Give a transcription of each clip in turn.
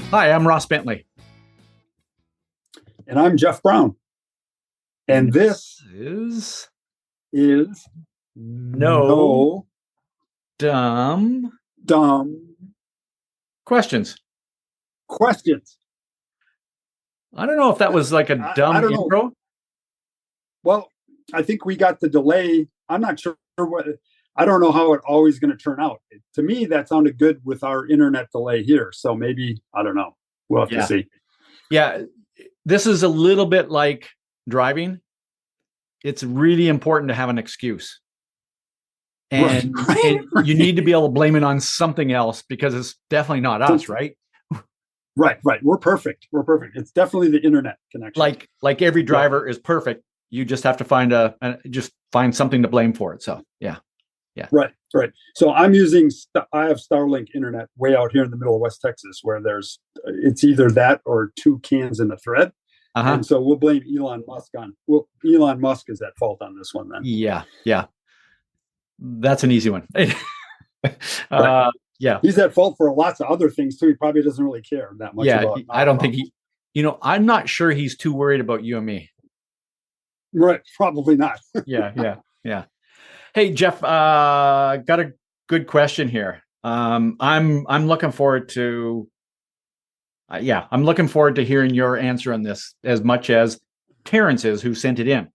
Hi, I'm Ross Bentley. And I'm Jeff Braun. And this is no dumb dumb questions. questions. I don't know if that was like a dumb I don't intro. know. Well, I think we got the delay. I'm not sure I don't know how it always going to turn out. To me, that sounded good with our internet delay here. So maybe, I don't know. We'll have to see. Yeah. This is a little bit like driving. It's really important to have an excuse. And, right. and you need to be able to blame it on something else because it's definitely not us, right? Right. We're perfect. It's definitely the internet connection. Like every driver is perfect. You just have to find find something to blame for it. So yeah. Right. So I have Starlink internet way out here in the middle of West Texas, where it's either that or two cans in the thread. Uh-huh. And so we'll blame Elon Musk Elon Musk is at fault on this one then. Yeah. That's an easy one. Right. Yeah. He's at fault for lots of other things too. He probably doesn't really care that much about. I don't think I'm not sure he's too worried about you and me. Right. Probably not. Yeah. Hey, Jeff, got a good question here. I'm looking forward to I'm looking forward to hearing your answer on this as much as Terrence is, who sent it in.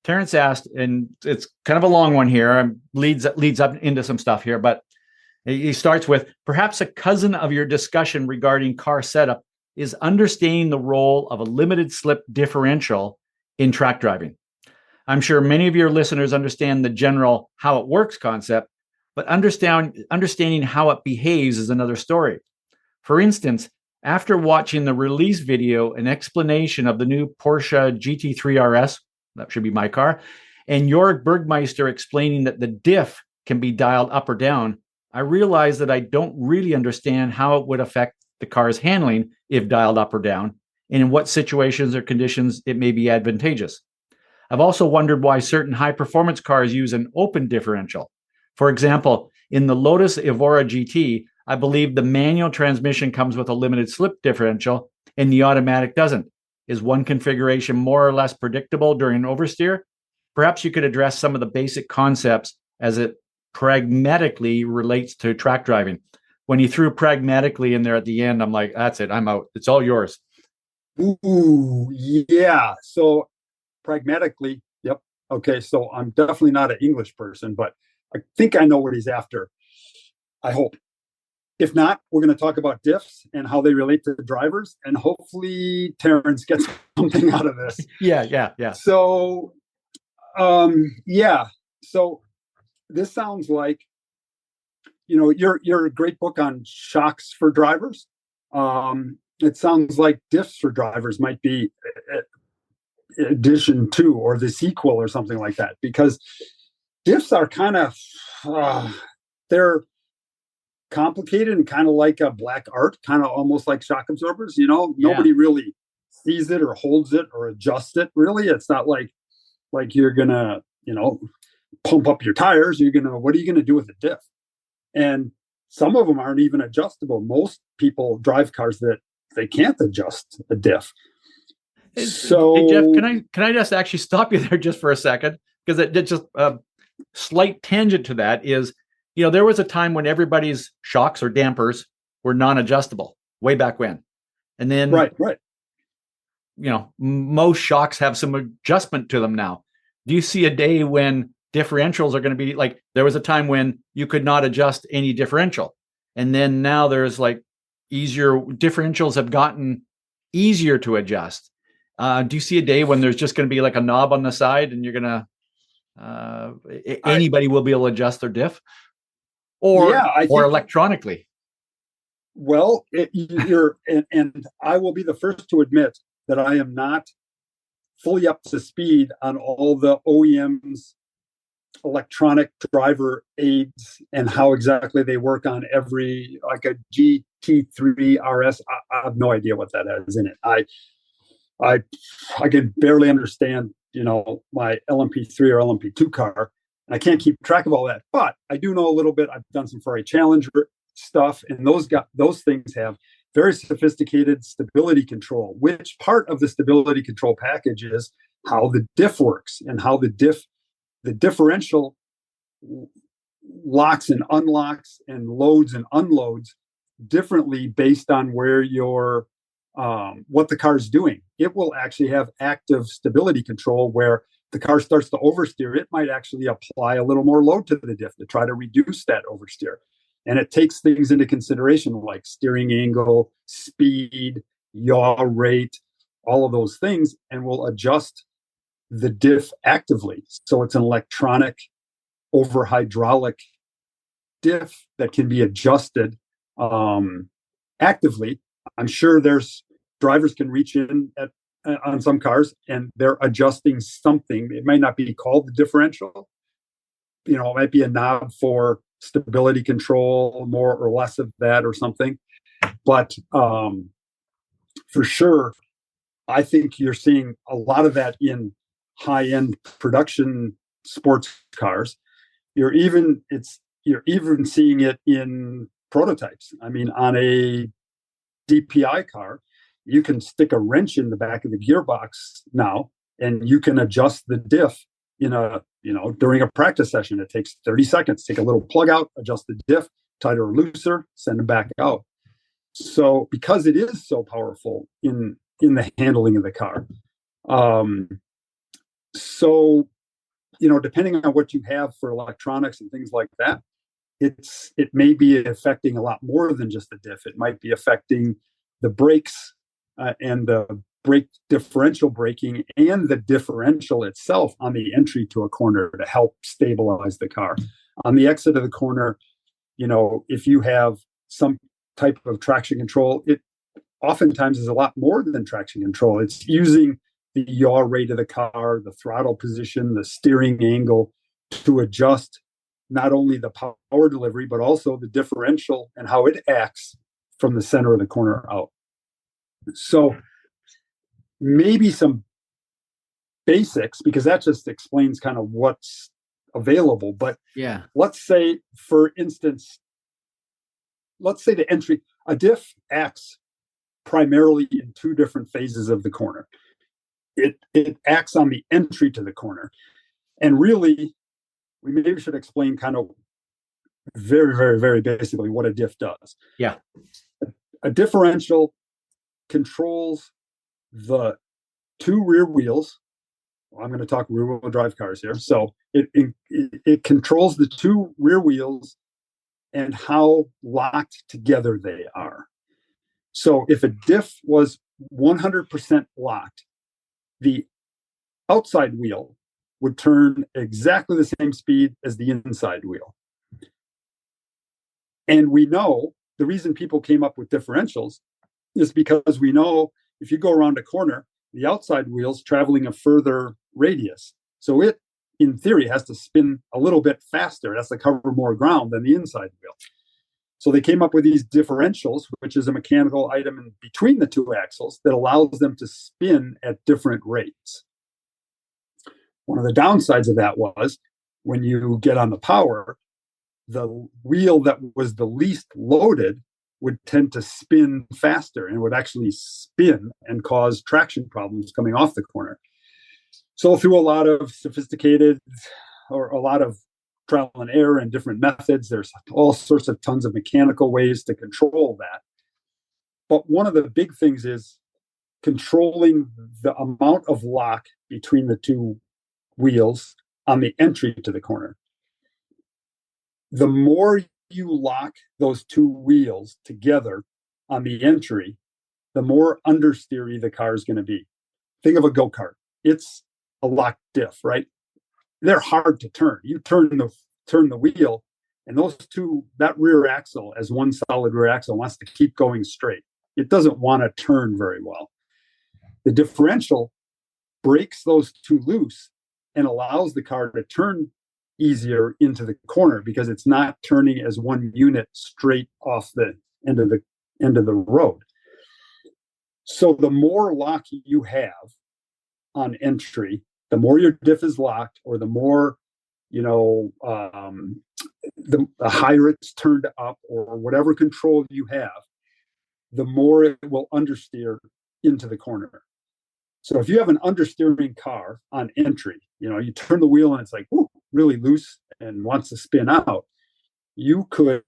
Terrence asked, and it's kind of a long one here, leads up into some stuff here, but he starts with, perhaps a cousin of your discussion regarding car setup is understanding the role of a limited slip differential in track driving. I'm sure many of your listeners understand the general how it works concept, but understanding how it behaves is another story. For instance, after watching the release video and explanation of the new Porsche GT3 RS, that should be my car, and Jörg Bergmeister explaining that the diff can be dialed up or down, I realized that I don't really understand how it would affect the car's handling if dialed up or down, and in what situations or conditions it may be advantageous. I've also wondered why certain high-performance cars use an open differential. For example, in the Lotus Evora GT, I believe the manual transmission comes with a limited slip differential and the automatic doesn't. Is one configuration more or less predictable during oversteer? Perhaps you could address some of the basic concepts as it pragmatically relates to track driving. When you threw pragmatically in there at the end, I'm like, that's it, I'm out. It's all yours. Ooh, yeah. So pragmatically, yep. Okay, so I'm definitely not an English person, but I think I know what he's after. I hope. If not, we're going to talk about diffs and how they relate to the drivers, and hopefully Terrence gets something out of this. Yeah. So, So this sounds like, you're a great book on shocks for drivers. It sounds like diffs for drivers might be edition 2 or the sequel or something like that, because diffs are kind of they're complicated and kind of like a black art, kind of almost like shock absorbers. Nobody really sees it or holds it or adjusts it. Really, it's not like you're gonna pump up your tires. What are you gonna do with a diff? And some of them aren't even adjustable. Most people drive cars that they can't adjust a diff. So, hey, Jeff, can I just actually stop you there just for a second? Because it just a slight tangent to that is, there was a time when everybody's shocks or dampers were non-adjustable way back when. And then, right. Most shocks have some adjustment to them now. Do you see a day when differentials are going to be like, there was a time when you could not adjust any differential. And then now there's like differentials have gotten easier to adjust. Do you see a day when there's just going to be like a knob on the side and you're going to, anybody will be able to adjust their diff? Or electronically? Well, and I will be the first to admit that I am not fully up to speed on all the OEMs' electronic driver aids and how exactly they work on every, like a GT3 RS. I have no idea what that has in it. I can barely understand, my LMP3 or LMP2 car. I can't keep track of all that, but I do know a little bit. I've done some Ferrari Challenger stuff, and those things have very sophisticated stability control. Which part of the stability control package is how the diff works and how the differential locks and unlocks and loads and unloads differently based on where your what the car is doing. It will actually have active stability control where the car starts to oversteer. It might actually apply a little more load to the diff to try to reduce that oversteer. And it takes things into consideration like steering angle, speed, yaw rate, all of those things, and will adjust the diff actively. So it's an electronic over hydraulic diff that can be adjusted actively. I'm sure there's drivers can reach in on some cars and they're adjusting something. It might not be called the differential. It might be a knob for stability control, more or less of that or something. But for sure, I think you're seeing a lot of that in high-end production sports cars. You're even seeing it in prototypes. I mean, on a DPI car, you can stick a wrench in the back of the gearbox now, and you can adjust the diff during a practice session. It takes 30 seconds. Take a little plug out, adjust the diff, tighter or looser, send them back out. So because it is so powerful in the handling of the car, depending on what you have for electronics and things like that, it may be affecting a lot more than just the diff. It might be affecting the brakes and the brake differential braking and the differential itself on the entry to a corner to help stabilize the car. On the exit of the corner, if you have some type of traction control, it oftentimes is a lot more than traction control. It's using the yaw rate of the car, the throttle position, the steering angle to adjust not only the power delivery, but also the differential and how it acts from the center of the corner out. So maybe some basics, because that just explains kind of what's available. But yeah, let's say, for instance, the entry, a diff acts primarily in two different phases of the corner. It acts on the entry to the corner. And really, we maybe should explain kind of very, very, very basically what a diff does. Yeah. A differential controls the two rear wheels. Well, I'm going to talk rear-wheel drive cars here. So it controls the two rear wheels and how locked together they are. So if a diff was 100% locked, the outside wheel would turn exactly the same speed as the inside wheel. And we know the reason people came up with differentials is because we know if you go around a corner, the outside wheel's traveling a further radius. So it, in theory, has to spin a little bit faster. It has to cover more ground than the inside wheel. So they came up with these differentials, which is a mechanical item in between the two axles that allows them to spin at different rates. One of the downsides of that was when you get on the power, the wheel that was the least loaded would tend to spin faster and would actually spin and cause traction problems coming off the corner. So through a lot of sophisticated or a lot of trial and error and different methods, there's all sorts of tons of mechanical ways to control that. But one of the big things is controlling the amount of lock between the two wheels on the entry to the corner. The more you lock those two wheels together on the entry, the more understeery the car is going to be. Think of a go-kart. It's a locked diff, right? They're hard to turn. You turn the wheel, and that rear axle, as one solid rear axle, wants to keep going straight. It doesn't want to turn very well. The differential breaks those two loose and allows the car to turn easier into the corner because it's not turning as one unit straight off the end of the road. So the more lock you have on entry, the more your diff is locked, or the more the higher it's turned up, or whatever control you have, the more it will understeer into the corner. So if you have an understeering car on entry, you turn the wheel and it's like, whoo, really loose and wants to spin out, you could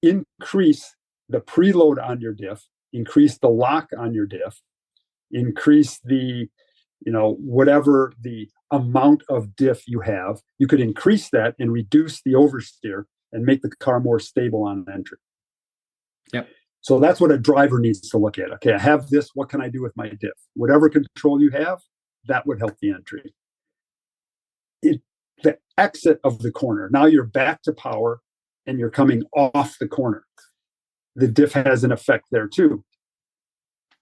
increase the preload on your diff, increase the lock on your diff, increase the, whatever the amount of diff you have. You could increase that and reduce the oversteer and make the car more stable on entry. Yep. So that's what a driver needs to look at. Okay, I have this. What can I do with my diff? Whatever control you have, that would help the entry. The exit of the corner, now you're back to power and you're coming off the corner. The diff has an effect there too.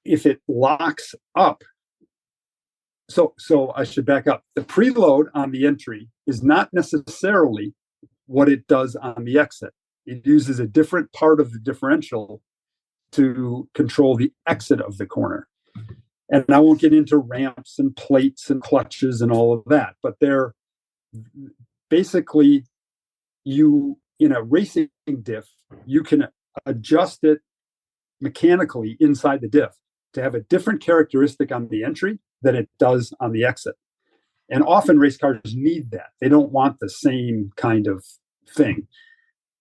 If it locks up, so I should back up. The preload on the entry is not necessarily what it does on the exit. It uses a different part of the differential to control the exit of the corner. And I won't get into ramps and plates and clutches and all of that, but they're basically, you, in a racing diff, you can adjust it mechanically inside the diff to have a different characteristic on the entry than it does on the exit. And often race cars need that. They don't want the same kind of thing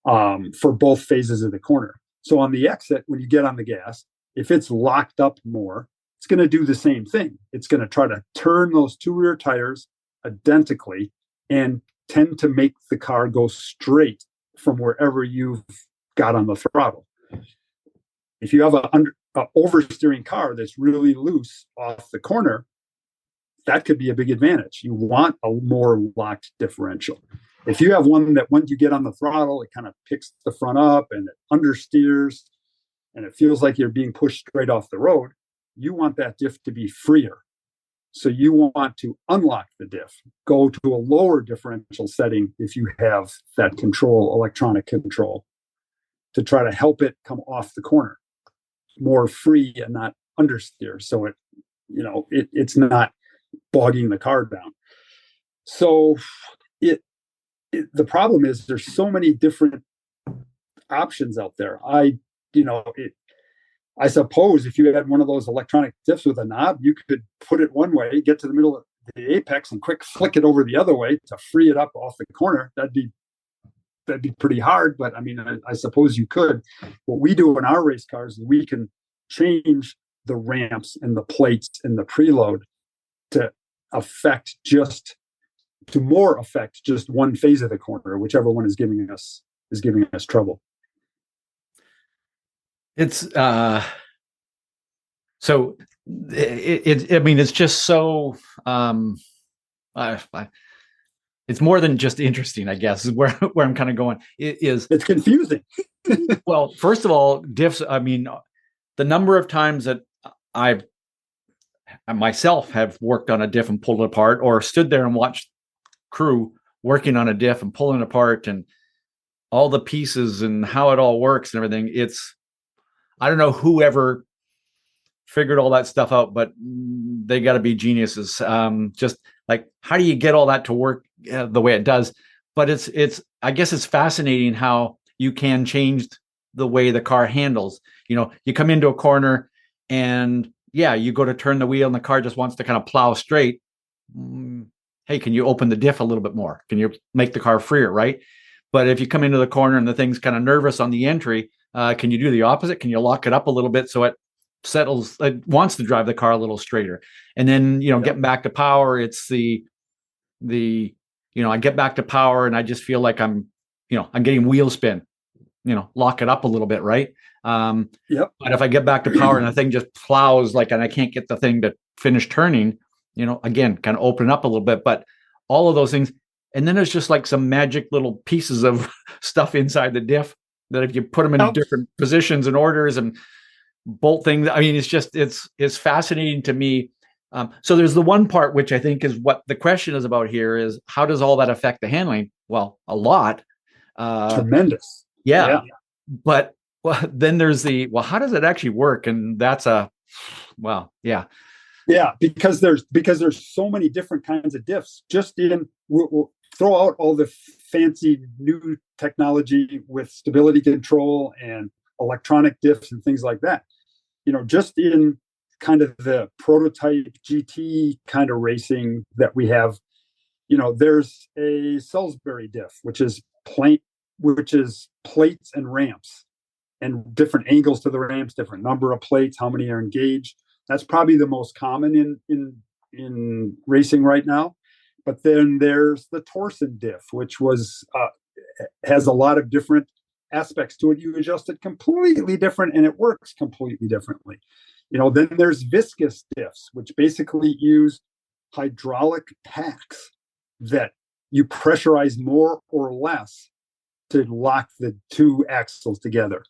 for both phases of the corner. So on the exit, when you get on the gas, if it's locked up more, it's going to do the same thing. It's going to try to turn those two rear tires identically and tend to make the car go straight from wherever you've got on the throttle. If you have an oversteering car that's really loose off the corner, that could be a big advantage. You want a more locked differential. If you have one that once you get on the throttle, it kind of picks the front up and it understeers and it feels like you're being pushed straight off the road, you want that diff to be freer. So you want to unlock the diff, go to a lower differential setting if you have that control, electronic control, to try to help it come off the corner more free and not understeer. So it's not bogging the car down. So the problem is there's so many different options out there. I suppose if you had one of those electronic diffs with a knob, you could put it one way, get to the middle of the apex and quick flick it over the other way to free it up off the corner. That'd be pretty hard, but I mean, I suppose you could. What we do in our race cars, we can change the ramps and the plates and the preload to more affect just one phase of the corner, whichever one is giving us trouble. It's so I mean, it's just so it's more than just interesting, I guess, is where I'm kind of going. It's confusing. Well, first of all, diffs, I mean, the number of times that I myself have worked on a diff and pulled it apart, or stood there and watched crew working on a diff and pulling it apart and all the pieces and how it all works and everything. I don't know whoever figured all that stuff out, but they got to be geniuses. Just like, how do you get all that to work the way it does? But I guess it's fascinating how you can change the way the car handles. You come into a corner and you go to turn the wheel and the car just wants to kind of plow straight. Hey, can you open the diff a little bit more? Can you make the car freer, right? But if you come into the corner and the thing's kind of nervous on the entry, can you do the opposite? Can you lock it up a little bit so it settles, it wants to drive the car a little straighter? And then, getting back to power, it's the I get back to power and I just feel like I'm getting wheel spin, lock it up a little bit, right? But if I get back to power and the thing just plows and I can't get the thing to finish turning, again, kind of open up a little bit, but all of those things. And then there's just like some magic little pieces of stuff inside the diff that if you put them in different positions and orders and bolt things, I mean, it's fascinating to me. So there's the one part, which I think is what the question is about here, is how does all that affect the handling? Well, a lot. Tremendous. Yeah. But then there's how does it actually work? And that's Yeah, because there's so many different kinds of diffs. We'll throw out all the fancy new technology with stability control and electronic diffs and things like that. Just in kind of the prototype GT kind of racing that we have, there's a Salisbury diff, which is plates and ramps and different angles to the ramps, different number of plates, how many are engaged. That's probably the most common in racing right now. But then there's the Torsen diff, which has a lot of different aspects to it. You adjust it completely different, and it works completely differently. Then there's viscous diffs, which basically use hydraulic packs that you pressurize more or less to lock the two axles together.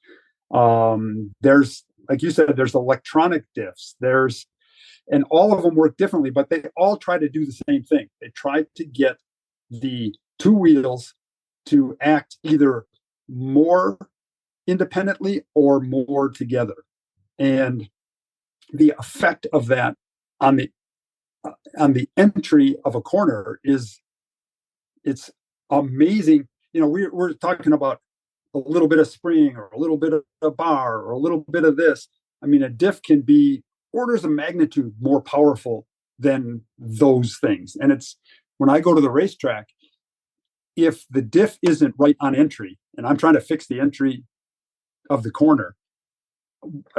There's, like you said, there's electronic diffs. And all of them work differently, but they all try to do the same thing. They try to get the two wheels to act either more independently or more together. And the effect of that on the entry of a corner it's amazing. We're talking about a little bit of spring or a little bit of a bar or a little bit of this. I mean, a diff can be orders of magnitude more powerful than those things. And it's when I go to the racetrack, if the diff isn't right on entry and I'm trying to fix the entry of the corner,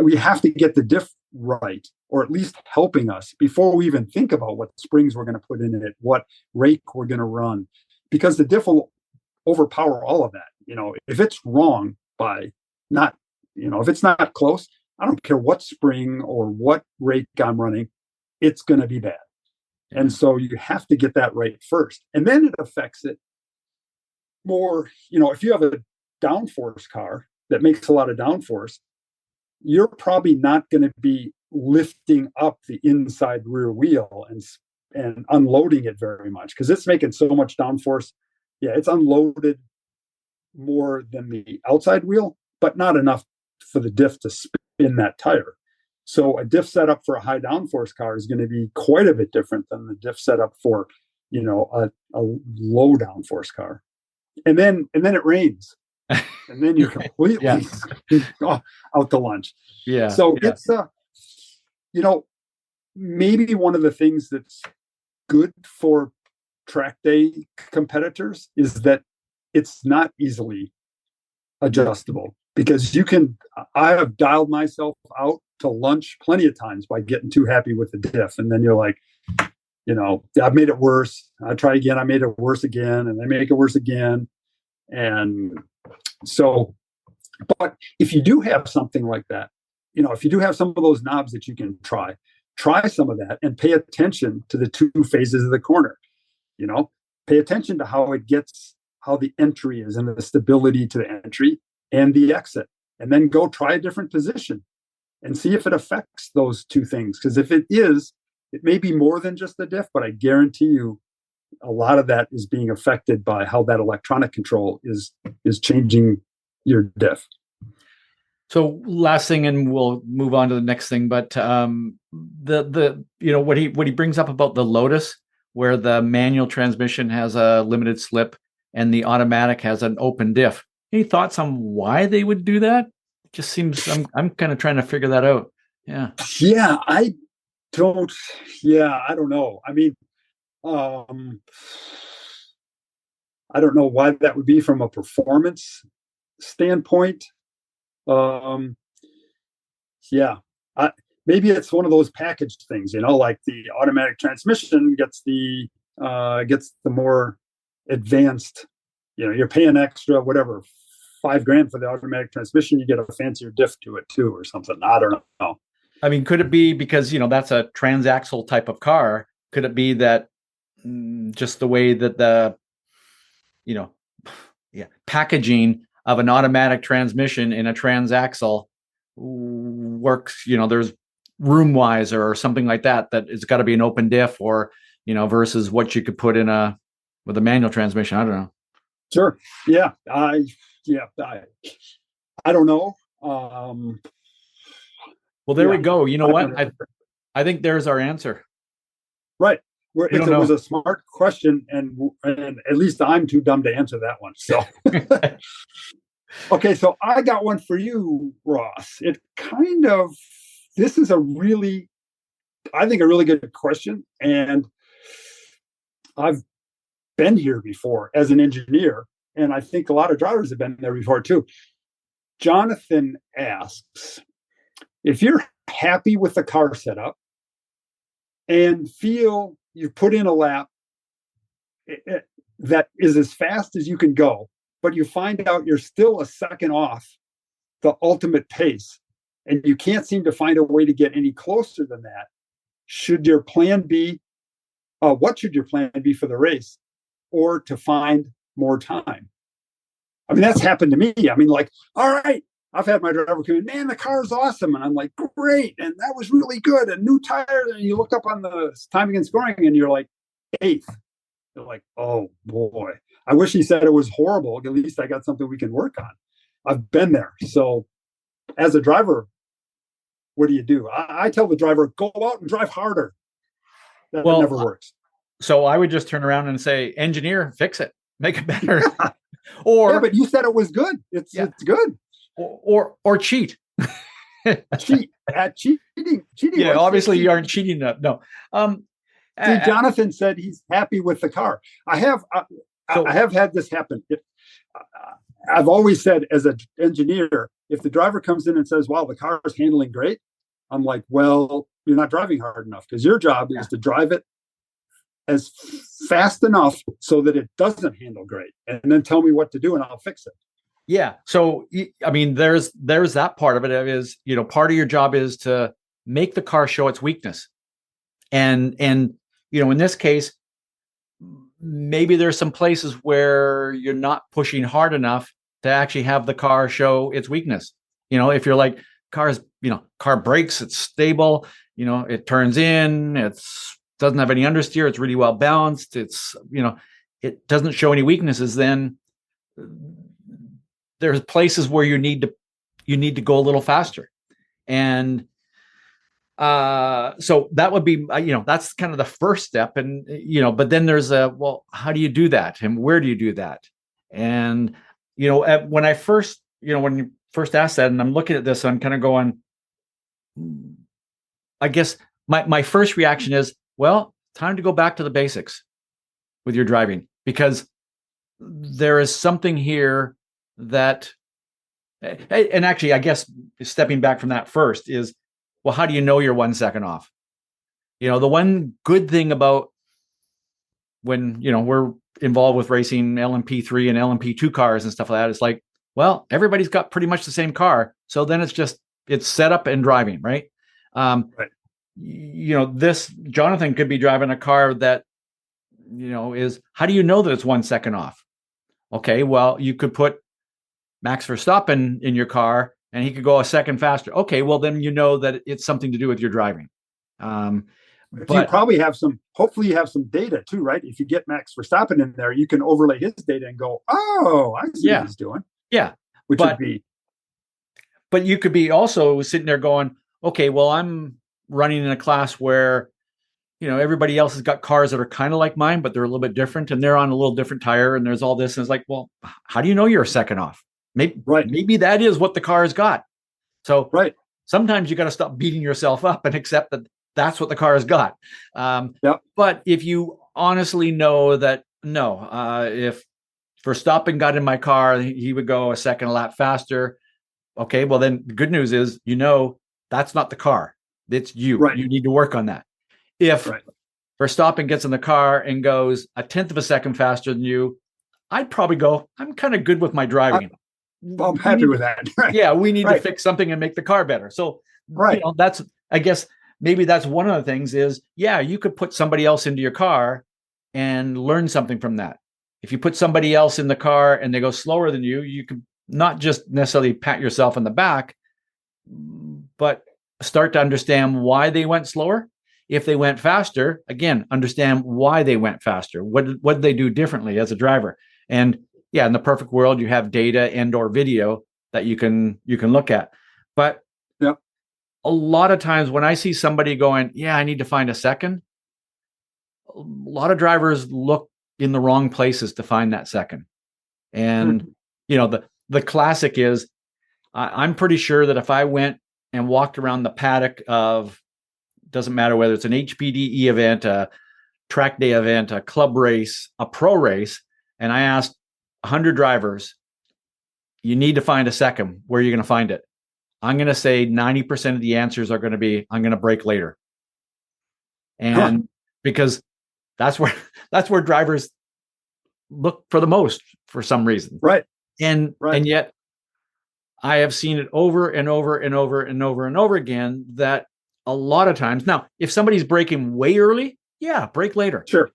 we have to get the diff right, or at least helping us before we even think about what springs we're going to put in it, what rake we're going to run, because the diff will overpower all of that. If it's wrong by not, if it's not close, I don't care what spring or what rake I'm running, it's going to be bad. Yeah. And so you have to get that right first. And then it affects it more. If you have a downforce car that makes a lot of downforce, you're probably not going to be lifting up the inside rear wheel and unloading it very much because it's making so much downforce. Yeah, it's unloaded more than the outside wheel, but not enough for the diff to spin that tire. So a diff setup for a high downforce car is going to be quite a bit different than the diff setup for, a low downforce car. And then it rains. And then you're completely out to lunch. Yeah. So it's maybe one of the things that's good for track day competitors is that it's not easily adjustable, because I have dialed myself out to lunch plenty of times by getting too happy with the diff. And then you're like, I've made it worse. I try again. I made it worse again. And I make it worse again. And so, but if you do have something like that, if you do have some of those knobs that you can try some of that and pay attention to the two phases of the corner, pay attention to how the entry is and the stability to the entry and the exit, and then go try a different position and see if it affects those two things. Because if it is, it may be more than just the diff, but I guarantee you a lot of that is being affected by how that electronic control is changing your diff. So last thing, and we'll move on to the next thing, but what he brings up about the Lotus, where the manual transmission has a limited slip and the automatic has an open diff. Any thoughts on why they would do that? It just seems I'm kind of trying to figure that out. Yeah. Yeah, I don't know. I mean, I don't know why that would be from a performance standpoint. Maybe it's one of those packaged things, like the automatic transmission gets the more advanced, you're paying extra, whatever, $5,000 for the automatic transmission, you get a fancier diff to it too, or something. I don't know. I mean, could it be because, that's a transaxle type of car? Could it be that just the way that the, packaging of an automatic transmission in a transaxle works, there's room wise or something like that it's got to be an open diff, or, versus what you could put in with a manual transmission. I don't know. Sure. Yeah. I don't know. Well, there we go. You know what? I think there's our answer. Right. It was a smart question, and at least I'm too dumb to answer that one. So Okay, so I got one for you, Ross. This is I think, a really good question. And I've been here before as an engineer, and I think a lot of drivers have been there before too. Jonathan asks, if you're happy with the car setup and feel you put in a lap that is as fast as you can go, but you find out you're still a second off the ultimate pace, and you can't seem to find a way to get any closer than that, should your plan be, what should your plan be for the race, or to find more time? I mean, that's happened to me. I mean, like, all right, I've had my driver come in, man, the car's awesome. And I'm like, great. And that was really good. And new tires. And you look up on the timing and scoring and you're like, eighth. You're like, oh boy, I wish he said it was horrible. At least I got something we can work on. I've been there. So as a driver, what do? I tell the driver, go out and drive harder. That never Well, works. so I would just turn around and say, engineer, fix it, make it better. Yeah, Or but you said it was good. yeah, It's good. or cheat. Cheating. Yeah, obviously you aren't cheating enough. No. See, Jonathan said he's happy with the car. I have had this happen. I've always said, as an engineer, if the driver comes in and says, wow, the car is handling great, I'm like, well, you're not driving hard enough, because your job is to drive it as fast enough so that it doesn't handle great, and then tell me what to do and I'll fix it. Yeah. So, I mean, there's that part of it is, part of your job is to make the car show its weakness. And, in this case, maybe there's some places where you're not pushing hard enough to actually have the car show its weakness. If you're like, car brakes, it's stable, it turns in, it's doesn't have any understeer, it's really well balanced, it doesn't show any weaknesses, then there's places where you need to go a little faster. And so that would be, that's kind of the first step. And, but then there's how do you do that? And where do you do that? And, when I first, when you first asked that, and I'm looking at this, I'm kind of going, I guess my first reaction is, well, time to go back to the basics with your driving, because there is something here that, and actually, I guess stepping back from that first is, well, how do you know you're 1 second off? The one good thing about when, we're involved with racing LMP3 and LMP2 cars and stuff like that, it's like, well, everybody's got pretty much the same car. So then it's set up and driving, right? Right. This Jonathan could be driving a car that, is, how do you know that it's 1 second off? Okay, well, you could put Max Verstappen in your car and he could go a second faster. Okay, well, then you know that it's something to do with your driving. But you probably hopefully you have some data too, right? If you get Max Verstappen in there, you can overlay his data and go, oh, I see what he's doing. Yeah. Would be. But you could be also sitting there going, okay, well, I'm running in a class where, everybody else has got cars that are kind of like mine, but they're a little bit different and they're on a little different tire and there's all this. And it's like, well, how do you know you're a second off? Maybe that is what the car has got. So sometimes you got to stop beating yourself up and accept that that's what the car has got. But if you honestly know that, no, if Verstappen got in my car, he would go a second a lap faster. Okay, well, then the good news is, that's not the car. It's you. Right. You need to work on that. If Verstappen gets in the car and goes a tenth of a second faster than you, I'd probably go, I'm kind of good with my driving. I'm happy with that. Yeah, we need to fix something and make the car better. So, that's, I guess, maybe that's one of the things is, you could put somebody else into your car and learn something from that. If you put somebody else in the car and they go slower than you, you could not just necessarily pat yourself on the back, but start to understand why they went slower. If they went faster, again, understand why they went faster. What did they do differently as a driver? And in the perfect world, you have data and or video that you can look at. But a lot of times when I see somebody going, I need to find a second, a lot of drivers look in the wrong places to find that second. And, the classic is I'm pretty sure that if I went and walked around the paddock of, doesn't matter whether it's an HPDE event, a track day event, a club race, a pro race, and I asked 100 drivers, you need to find a second, where are you going to find it? I'm going to say 90% of the answers are going to be, I'm going to brake later. Huh. And because that's where drivers look for the most for some reason. Right. And yet I have seen it over and over and over and over and over again that a lot of times, now, if somebody's braking way early, yeah, brake later. Sure.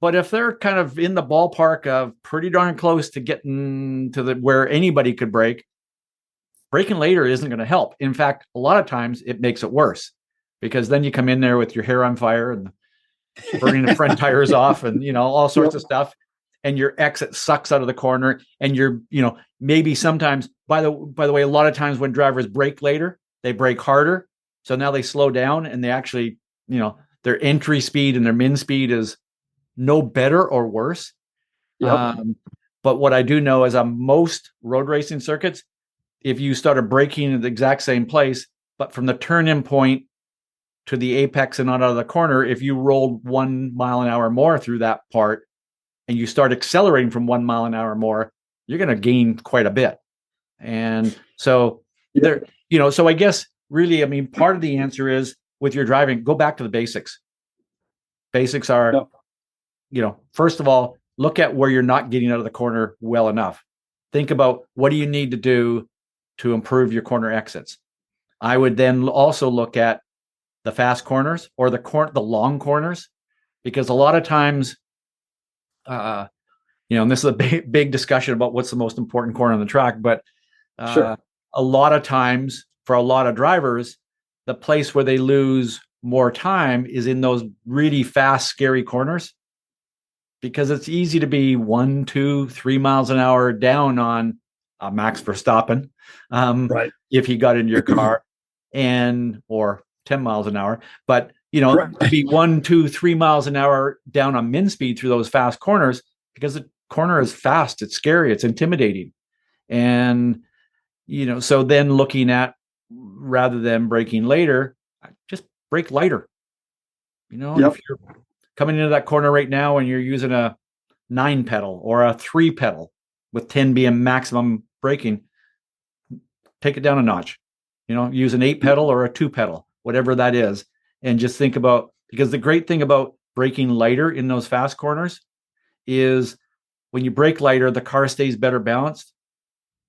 But if they're kind of in the ballpark of pretty darn close to getting to where anybody could brake, braking later isn't going to help. In fact, a lot of times it makes it worse, because then you come in there with your hair on fire and burning the front tires off and, all sorts of stuff. And your exit sucks out of the corner. And you're, maybe sometimes, by the way, a lot of times when drivers brake later, they brake harder. So now they slow down and they actually, their entry speed and their min speed is no better or worse. Yep. But what I do know is on most road racing circuits, if you started braking at the exact same place, but from the turn-in point to the apex and not out of the corner, if you rolled 1 mile an hour more through that part and you start accelerating from 1 mile an hour more, you're going to gain quite a bit. And so there, so I guess really, I mean, part of the answer is with your driving, go back to the basics. Basics are, first of all, look at where you're not getting out of the corner well enough. Think about what do you need to do to improve your corner exits. I would then also look at the fast corners or the long corners, because a lot of times, and this is a big discussion about what's the most important corner on the track, but Sure. A lot of times for a lot of drivers, the place where they lose more time is in those really fast, scary corners, because it's easy to be 1, 2, 3 miles an hour down on Max Verstappen, if he got into your car, or 10 miles an hour. But, to be 1, 2, 3 miles an hour down on min speed through those fast corners, because the corner is fast, it's scary, it's intimidating. And, so then looking at, rather than braking later, just brake lighter. If you're coming into that corner right now and you're using a 9 pedal or a 3 pedal with 10 being maximum braking, take it down a notch. Use an 8 pedal or a 2 pedal, whatever that is. And just think about, because the great thing about braking lighter in those fast corners is when you brake lighter, the car stays better balanced.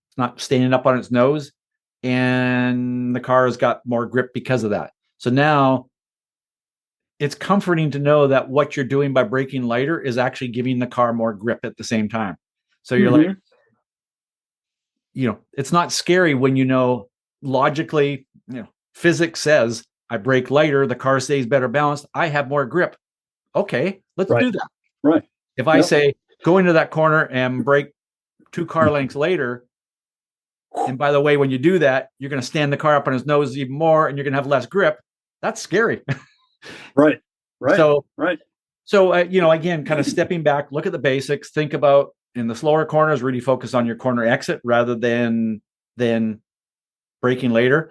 It's not standing up on its nose, and the car has got more grip because of that. So now it's comforting to know that what you're doing by braking lighter is actually giving the car more grip at the same time. So you're like, it's not scary when logically, physics says I brake lighter, the car stays better balanced, I have more grip. Okay, let's do that. Right. If I say go into that corner and brake 2 car lengths later, and by the way, when you do that, you're going to stand the car up on his nose even more, and you're going to have less grip. That's scary. Right. So, again, kind of stepping back, look at the basics, think about in the slower corners, really focus on your corner exit rather than braking later.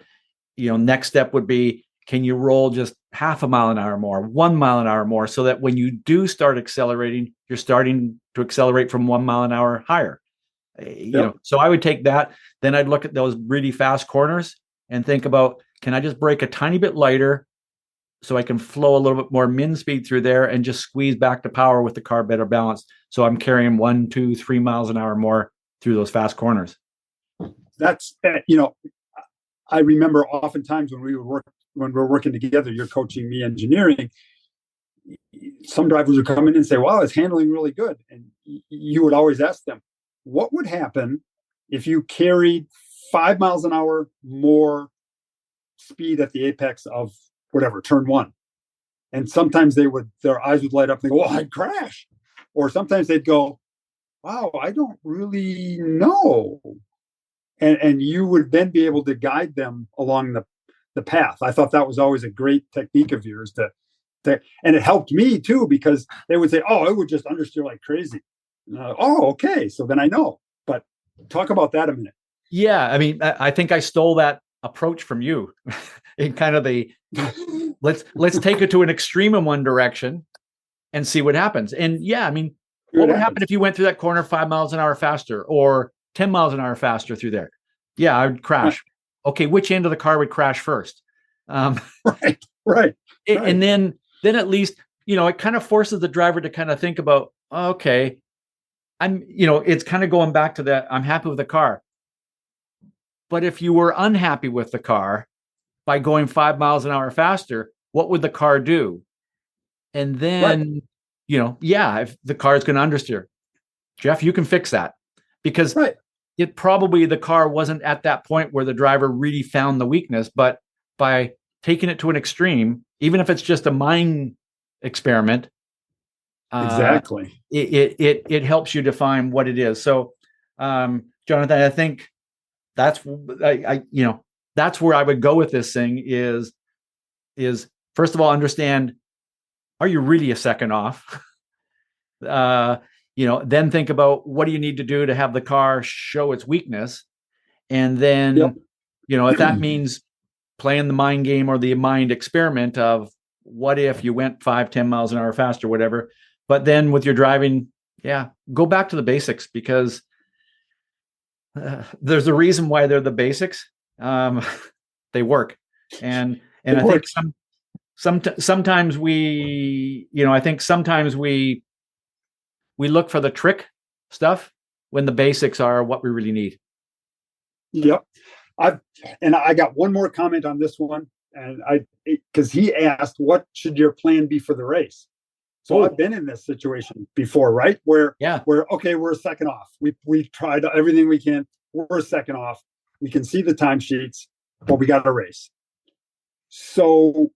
Next step would be, can you roll just half a mile an hour more, 1 mile an hour more, so that when you do start accelerating, you're starting to accelerate from 1 mile an hour higher. So I would take that. Then I'd look at those really fast corners and think about, can I just brake a tiny bit lighter so I can flow a little bit more min speed through there and just squeeze back to power with the car better balanced. So I'm carrying 1, 2, 3 miles an hour more through those fast corners. That's, I remember oftentimes when we're working together, you're coaching me engineering, some drivers would come in and say, wow, it's handling really good. And you would always ask them, what would happen if you carried 5 miles an hour more speed at the apex of whatever, turn 1? And sometimes their eyes would light up and they go, oh, I'd crash. Or sometimes they'd go, wow, I don't really know. And you would then be able to guide them along the path. I thought that was always a great technique of yours and it helped me too, because they would say, oh, I would just understeer like crazy. Okay. So then I know, but Talk about that a minute. Yeah, I mean, I think I stole that approach from you in kind of the let's take it to an extreme in one direction and see what happens. And yeah, I mean, See what what would happen happens. if you went through that corner 5 miles an hour faster or 10 miles an hour faster through there? Yeah, I would Right, crash. Okay, which end of the car would crash first? Um, right, right, right, and then at least, it kind of forces the driver to kind of think about, okay, it's kind of going back to that. I'm happy with the car. But if you were unhappy with the car by going 5 miles an hour faster, what would the car do? And right, then, yeah, if the car is going to understeer, Jeff, you can fix that because right. it probably the car wasn't at that point where the driver really found the weakness, but by taking it to an extreme, even if it's just a mind experiment, uh, Exactly. it helps you define what it is. So, Jonathan, I think that's that's where I would go with this thing is first of all understand, are you really a second off? uh, then think about what do you need to do to have the car show its weakness, and Yep. then if that means playing the mind game or the mind experiment of what if you went 5-10 miles an hour faster, whatever. But then with your driving, yeah, go back to the basics because there's a reason why they're the basics. Um, they work, and It I think works. sometimes I think sometimes we look for the trick stuff when the basics are what we really need. Yep. I've and I got one more comment on this one, and because he asked, "What should your plan be for the race?" So I've Oh, been in this situation before, right? Where yeah. where okay, we're a second off. We tried everything we can. We're a second off. We can see the timesheets, but we got a race. So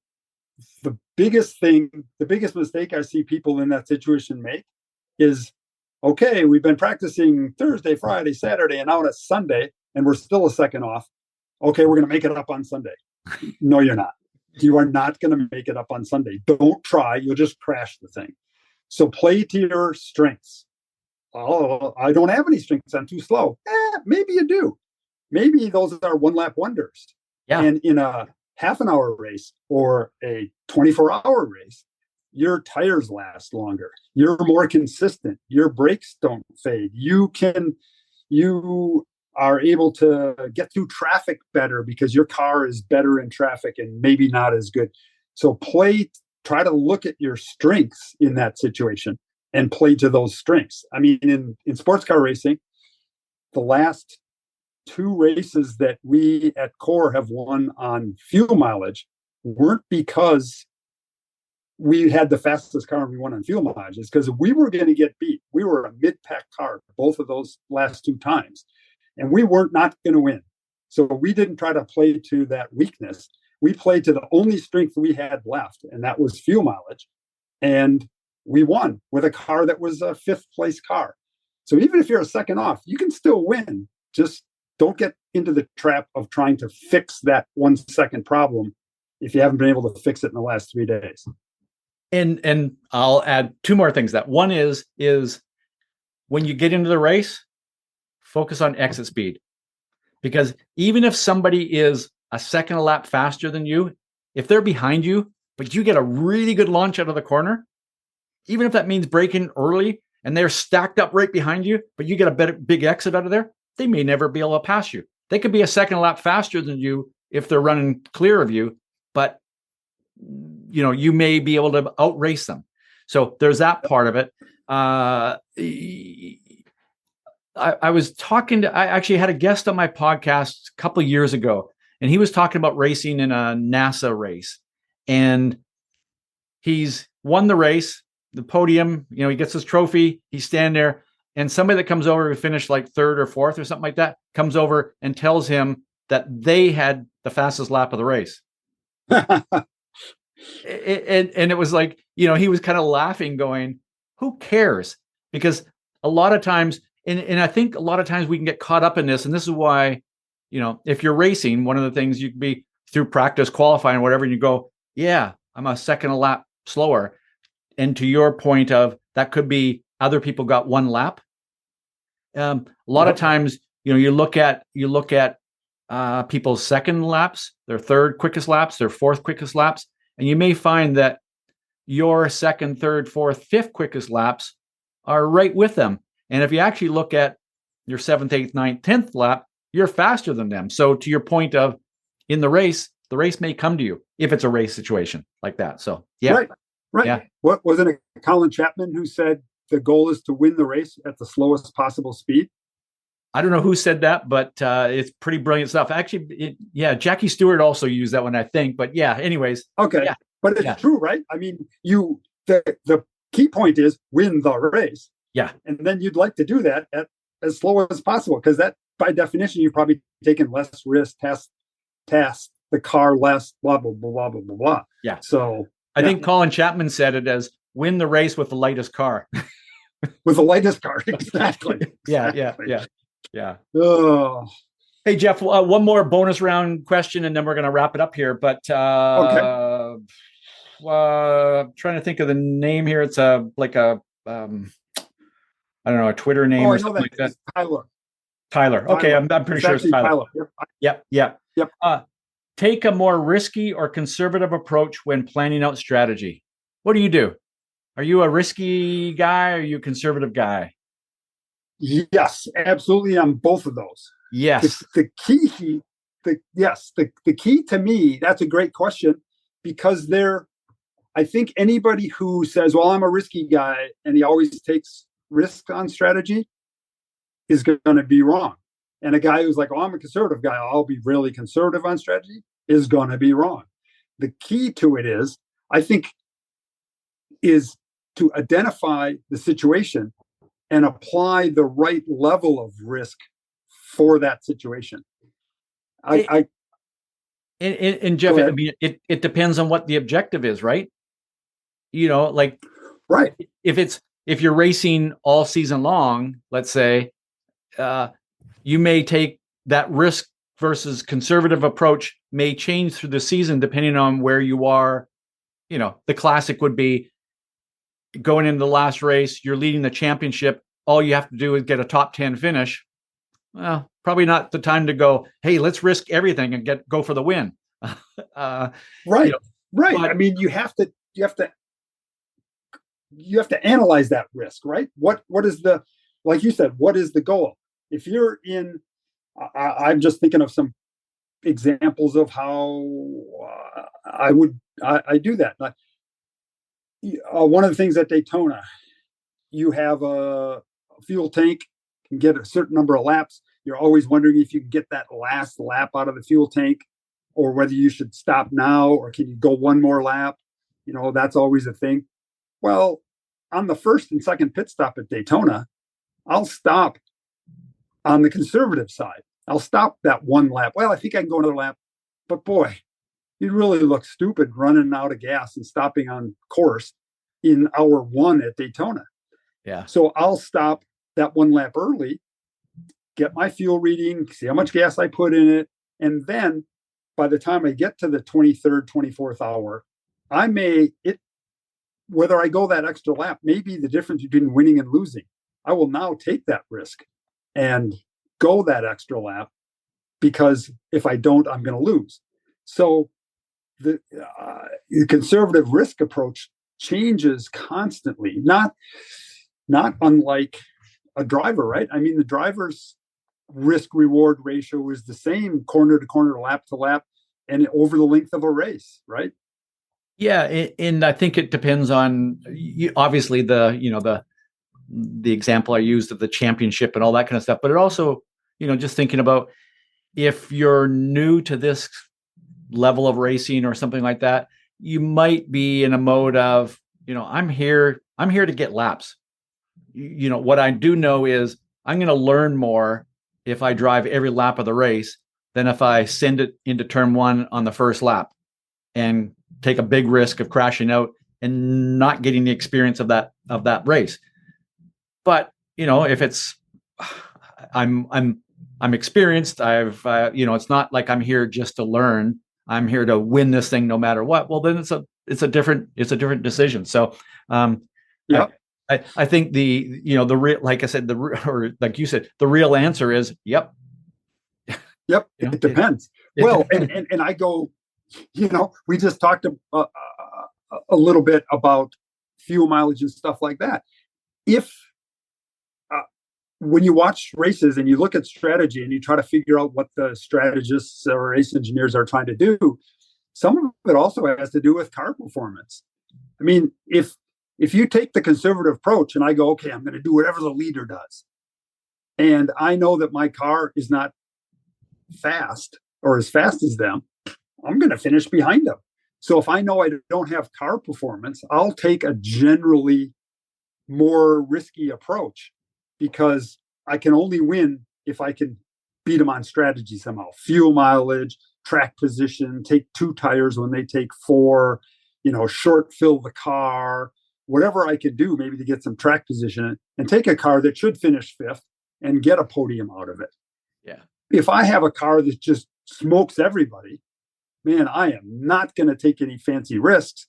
the biggest mistake I see people in that situation make is, okay, we've been practicing Thursday, Friday, Saturday, and now it's Sunday, and we're still a second off. Okay, we're going to make it up on Sunday. No, you're not. You are not going to make it up on Sunday. Don't try. You'll just crash the thing. So play to your strengths. Oh, I don't have any strengths. I'm too slow. Maybe you do. Maybe those are one lap wonders. Yeah. And in a half an hour race or a 24-hour race, your tires last longer. You're more consistent. Your brakes don't fade. You are able to get through traffic better because your car is better in traffic and maybe not as good. So try to look at your strengths in that situation and play to those strengths. I mean, in sports car racing, the last two races that we at Core have won on fuel mileage weren't because we had the fastest car and we won on fuel mileage. It's because we were going to get beat. We were a mid-pack car both of those last two times, and we weren't not going to win. So we didn't try to play to that weakness. We played to the only strength we had left, and that was fuel mileage. And we won with a car that was a fifth place car. So even if you're a second off, you can still win. Just don't get into the trap of trying to fix that 1 second problem if you haven't been able to fix it in the last 3 days. And I'll add two more things. That one is when you get into the race, focus on exit speed, because even if somebody is a second a lap faster than you, if they're behind you, but you get a really good launch out of the corner, even if that means braking early and they're stacked up right behind you, but you get a big exit out of there, they may never be able to pass you. They could be a second a lap faster than you if they're running clear of you, but you may be able to outrace them. So there's that part of it. I was talking to, I actually had a guest on my podcast a couple of years ago, and he was talking about racing in a NASA race. And he's won the race, the podium, he gets his trophy, he's standing there, and somebody that comes over, who finished like third or fourth or something like that, comes over and tells him that they had the fastest lap of the race. And it was like, he was kind of laughing, going, who cares? Because a lot of times, and I think a lot of times we can get caught up in this. And this is why, if you're racing, one of the things you can be through practice, qualifying, whatever, and you go, yeah, I'm a second a lap slower. And to your point of that could be other people got one lap. A lot of Yep. times you look at people's second laps, their third quickest laps, their fourth quickest laps, and you may find that your second, third, fourth, fifth quickest laps are right with them. And if you actually look at your seventh, eighth, ninth, 10th lap, you're faster than them. So to your point of in the race may come to you if it's a race situation like that. So yeah. Right. Yeah. What wasn't it Colin Chapman who said the goal is to win the race at the slowest possible speed? I don't know who said that, but it's pretty brilliant stuff. Actually, Jackie Stewart also used that one, I think. But yeah, anyways. Okay. Yeah. But it's true, right? I mean, the key point is win the race. Yeah. And then you'd like to do that at as slow as possible, because that, by definition, you've probably taken less risk, test the car less, blah, blah, blah, blah, blah, blah. Yeah. So I think Colin Chapman said it as win the race with the lightest car. With the lightest car. Exactly. Yeah. Oh. Hey, Jeff, one more bonus round question, and then we're going to wrap it up here. But okay. Trying to think of the name here. It's like a I don't know, a Twitter name or something like that. Tyler. Okay, I'm pretty sure it's Tyler. Yep. Take a more risky or conservative approach when planning out strategy. What do? Are you a risky guy? Or are you a conservative guy? Yes, absolutely. On both of those. Yes. The key to me, that's a great question, because I think anybody who says, well, I'm a risky guy, and he always takes risk on strategy, is going to be wrong. And a guy who's like, oh, I'm a conservative guy, I'll be really conservative on strategy, is going to be wrong. The key to it is to identify the situation and apply the right level of risk for that situation. And Jeff, I mean, it depends on what the objective is, right? Right. If you're racing all season long, let's say, you may take that risk versus conservative approach may change through the season depending on where you are. The classic would be going into the last race, you're leading the championship. All you have to do is get a top 10 finish. Well, probably not the time to go, hey, let's risk everything and go for the win. Right. Right. But, I mean, you have to analyze that risk, right? What is like you said, what is the goal? If you're I'm just thinking of some examples of how I do that. One of the things at Daytona, you have a fuel tank, can get a certain number of laps. You're always wondering if you can get that last lap out of the fuel tank, or whether you should stop now, or can you go one more lap? That's always a thing. Well, on the first and second pit stop at Daytona, I'll stop on the conservative side. I'll stop that one lap. Well, I think I can go another lap, but boy, you'd really look stupid running out of gas and stopping on course in hour one at Daytona. Yeah. So I'll stop that one lap early, get my fuel reading, see how much gas I put in it. And then by the time I get to the 23rd, 24th hour, whether I go that extra lap may be the difference between winning and losing. I will now take that risk and go that extra lap, because if I don't, I'm going to lose. So the conservative risk approach changes constantly, not unlike a driver, right? I mean, the driver's risk reward ratio is the same corner to corner, lap to lap, and over the length of a race, right? Yeah, and I think it depends on obviously the example I used of the championship and all that kind of stuff, but it also, just thinking about if you're new to this level of racing or something like that, you might be in a mode of, I'm here to get laps. What I do know is I'm going to learn more if I drive every lap of the race than if I send it into turn one on the first lap and take a big risk of crashing out and not getting the experience of that race. But if it's I'm experienced, I've it's not like I'm here just to learn. I'm here to win this thing no matter what. Well, then it's a different decision. So I think the real, like I said, or like you said, the real answer is, yep. Yep, You know, it depends. Well, and I go, we just talked a little bit about fuel mileage and stuff like that. If uh, when you watch races and you look at strategy and you try to figure out what the strategists or race engineers are trying to do, some of it also has to do with car performance. I mean, if you take the conservative approach and I go, okay, I'm going to do whatever the leader does, and I know that my car is not fast or as fast as them, I'm going to finish behind them. So if I know I don't have car performance, I'll take a generally more risky approach because I can only win if I can beat them on strategy somehow. Fuel mileage, track position, take 2 tires when they take 4, short fill the car, whatever I could do maybe to get some track position and take a car that should finish 5th and get a podium out of it. Yeah. If I have a car that just smokes everybody, man, I am not going to take any fancy risks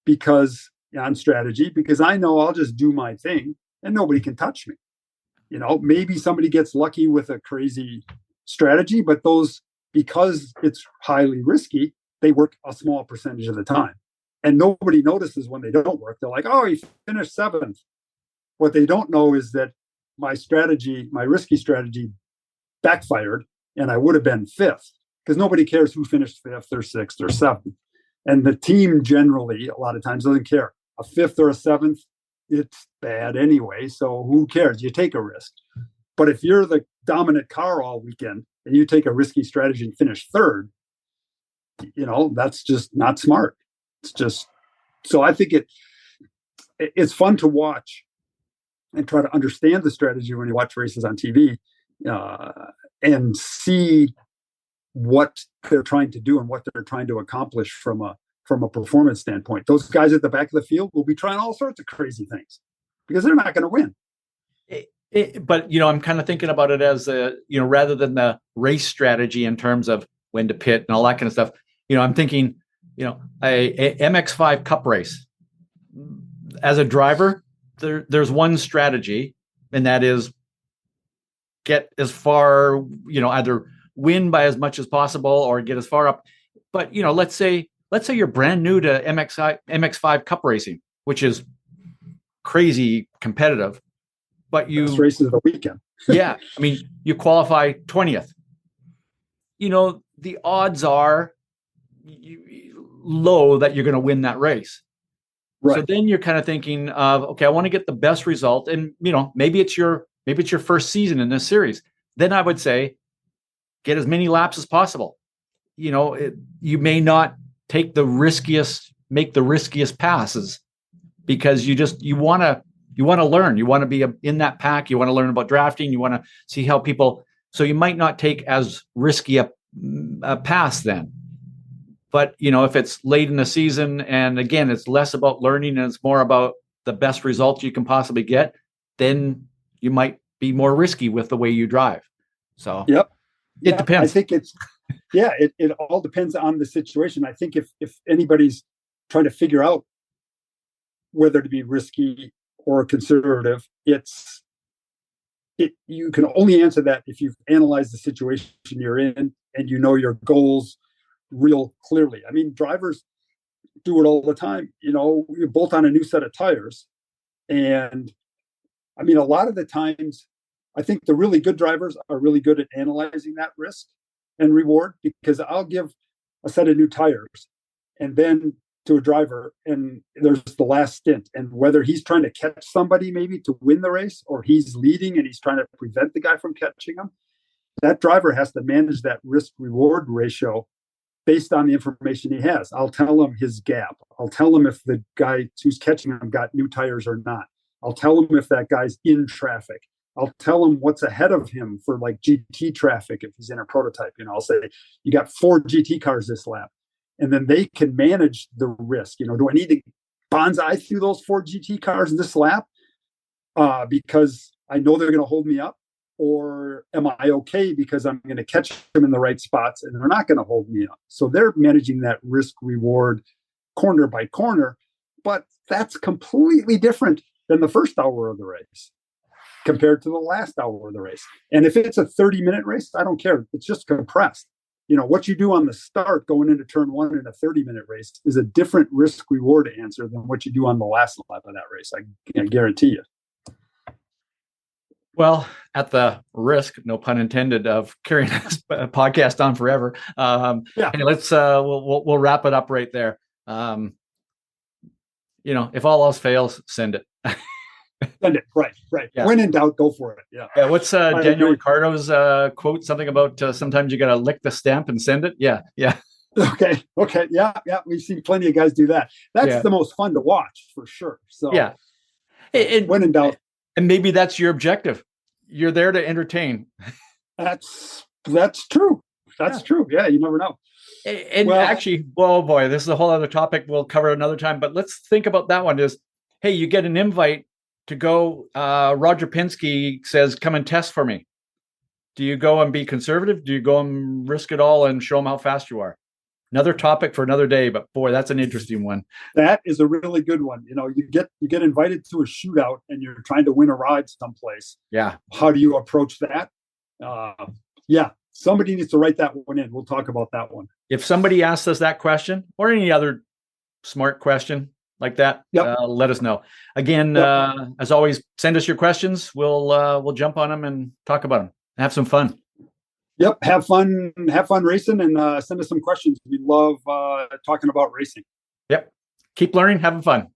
because on strategy, because I know I'll just do my thing and nobody can touch me. Maybe somebody gets lucky with a crazy strategy, but those, because it's highly risky, they work a small percentage of the time. And nobody notices when they don't work. They're like, oh, he finished 7th. What they don't know is that my risky strategy backfired and I would have been 5th because nobody cares who finished 5th or 6th or 7th. And the team generally, a lot of times, doesn't care. A 5th or a 7th, it's bad anyway. So who cares? You take a risk. But if you're the dominant car all weekend and you take a risky strategy and finish 3rd, that's just not smart. It's just, so I think it's fun to watch and try to understand the strategy when you watch races on TV and see what they're trying to do and what they're trying to accomplish from a performance standpoint. Those guys at the back of the field will be trying all sorts of crazy things because they're not going to win. But I'm kind of thinking about it as rather than the race strategy in terms of when to pit and all that kind of stuff. I'm thinking, a MX5 Cup race. As a driver, there's one strategy, and that is get as far, either win by as much as possible or get as far up. But let's say you're brand new to MX5 Cup racing, which is crazy competitive. But best races of the weekend. Yeah, I mean, you qualify 20th. The odds are low that you're going to win that race. Right. So then you're kind of thinking of, okay, I want to get the best result, and maybe it's your first season in this series. Then I would say, get as many laps as possible. You may not make the riskiest passes because you want to learn. You want to be in that pack. You want to learn about drafting. You want to see how people. So you might not take as risky a pass then. But if it's late in the season, and again, it's less about learning and it's more about the best results you can possibly get, then you might be more risky with the way you drive. So it depends. I think it all depends on the situation. I think if anybody's trying to figure out whether to be risky or conservative, you can only answer that if you've analyzed the situation you're in and your goals real clearly. I mean, drivers do it all the time. You bolt on a new set of tires, and I mean, a lot of the times, I think the really good drivers are really good at analyzing that risk and reward, because I'll give a set of new tires and then to a driver, and there's the last stint, and whether he's trying to catch somebody maybe to win the race or he's leading and he's trying to prevent the guy from catching him, that driver has to manage that risk reward ratio based on the information he has. I'll tell him his gap. I'll tell him if the guy who's catching him got new tires or not. I'll tell him if that guy's in traffic. I'll tell him what's ahead of him for like GT traffic if he's in a prototype. I'll say, you got 4 GT cars this lap. And then they can manage the risk. Do I need to bonsai through those 4 GT cars this lap because I know they're going to hold me up? Or am I okay because I'm going to catch them in the right spots and they're not going to hold me up? So they're managing that risk reward corner by corner, but that's completely different than the first hour of the race compared to the last hour of the race. And if it's a 30-minute race, I don't care. It's just compressed. What you do on the start going into turn one in a 30-minute race is a different risk reward answer than what you do on the last lap of that race. I guarantee you. Well, at the risk, no pun intended, of carrying this podcast on forever, Yeah. hey, let's we'll wrap it up right there. If all else fails, send it. Send it. Right. Yeah. When in doubt, go for it. Yeah. Yeah. What's Daniel Ricciardo's quote? Something about sometimes you got to lick the stamp and send it. Yeah. Okay. Yeah. We've seen plenty of guys do that. That's the most fun to watch for sure. So yeah. When in doubt. And maybe that's your objective. You're there to entertain. That's true. That's true. Yeah, you never know. And actually, oh boy, this is a whole other topic we'll cover another time. But let's think about that one. Is, hey, you get an invite to go. Roger Penske says, "Come and test for me." Do you go and be conservative? Do you go and risk it all and show them how fast you are? Another topic for another day, but boy, that's an interesting one. That is a really good one. You get invited to a shootout and you're trying to win a ride someplace. Yeah. How do you approach that? Somebody needs to write that one in. We'll talk about that one. If somebody asks us that question or any other smart question like that, let us know. Again, as always, send us your questions. We'll jump on them and talk about them. Have some fun. Yep. Have fun racing and send us some questions. We love talking about racing. Yep. Keep learning, having fun.